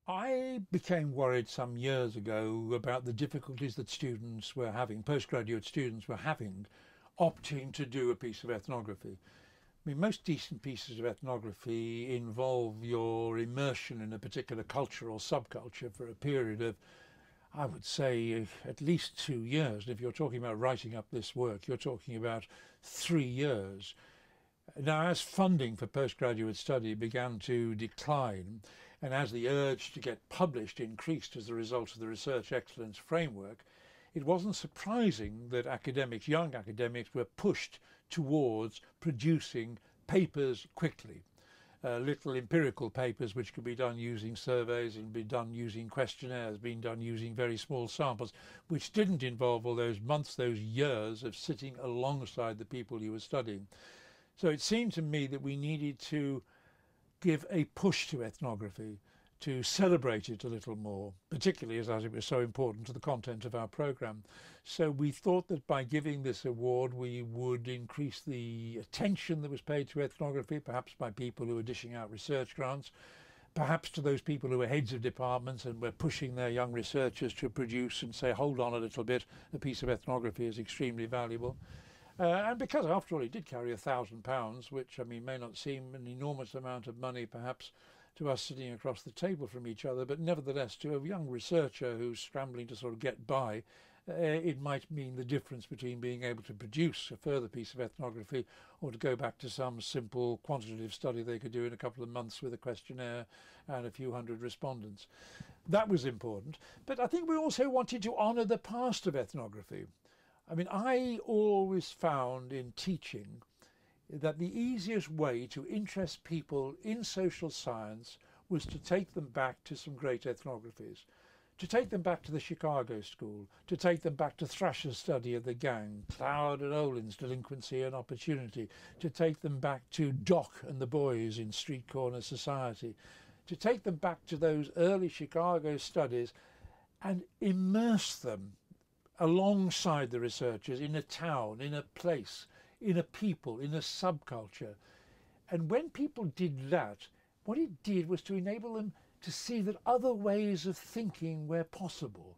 I became worried some years ago about the difficulties that students were having, postgraduate students were having, opting to do a piece of ethnography. I mean, most decent pieces of ethnography involve your immersion in a particular culture or subculture for a period of, I would say, at least 2 years. And if you're talking about writing up this work, you're talking about 3 years. Now, as funding for postgraduate study began to decline, and as the urge to get published increased as a result of the Research Excellence Framework, it wasn't surprising that academics, young academics, were pushed towards producing papers quickly. Little empirical papers which could be done using surveys and be done using questionnaires, being done using very small samples, which didn't involve all those months, those years of sitting alongside the people you were studying. So it seemed to me that we needed to give a push to ethnography, to celebrate it a little more, particularly as it was so important to the content of our programme. So we thought that by giving this award we would increase the attention that was paid to ethnography, perhaps by people who were dishing out research grants, perhaps to those people who were heads of departments and were pushing their young researchers to produce and say, hold on a little bit, a piece of ethnography is extremely valuable. And because, after all, it did carry £1,000, which, I mean, may not seem an enormous amount of money, perhaps, to us sitting across the table from each other, but nevertheless, to a young researcher who's scrambling to sort of get by, it might mean the difference between being able to produce a further piece of ethnography or to go back to some simple quantitative study they could do in a couple of months with a questionnaire and a few hundred respondents. That was important. But I think we also wanted to honour the past of ethnography. I mean, I always found in teaching that the easiest way to interest people in social science was to take them back to some great ethnographies, to take them back to the Chicago School, to take them back to Thrasher's study of the gang, Cloud and Olin's Delinquency and Opportunity, to take them back to Doc and the boys in Street Corner Society, to take them back to those early Chicago studies and immerse them alongside the researchers in a town, in a place, in a people, in a subculture. And when people did that, what it did was to enable them to see that other ways of thinking were possible,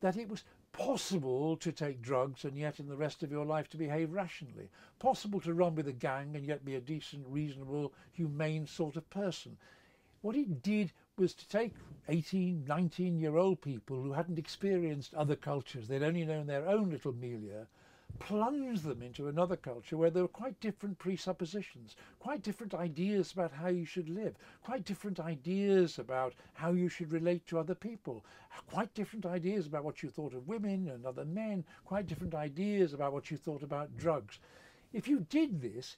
that it was possible to take drugs and yet in the rest of your life to behave rationally, possible to run with a gang and yet be a decent, reasonable, humane sort of person. What it did was to take 18, 19-year-old people who hadn't experienced other cultures, they'd only known their own little milieu, plunge them into another culture where there were quite different presuppositions, quite different ideas about how you should live, quite different ideas about how you should relate to other people, quite different ideas about what you thought of women and other men, quite different ideas about what you thought about drugs. If you did this,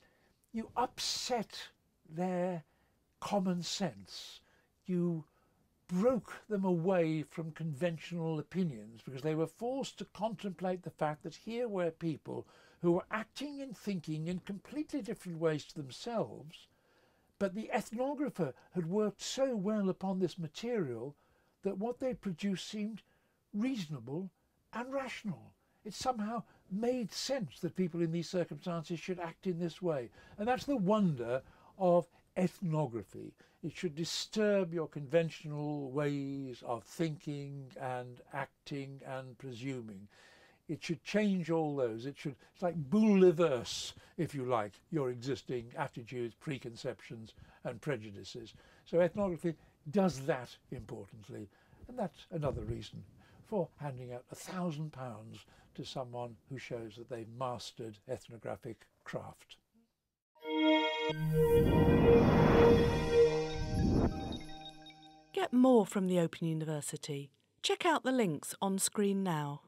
you upset their common sense. You broke them away from conventional opinions because they were forced to contemplate the fact that here were people who were acting and thinking in completely different ways to themselves, but the ethnographer had worked so well upon this material that what they produced seemed reasonable and rational. It somehow made sense that people in these circumstances should act in this way. And that's the wonder of ethnography. It should disturb your conventional ways of thinking and acting and presuming. It should change all those. It's like bouleverse, if you like, your existing attitudes, preconceptions and prejudices. So ethnography does that importantly, and that's another reason for handing out £1,000 to someone who shows that they've mastered ethnographic craft. Get more from the Open University. Check out the links on screen now.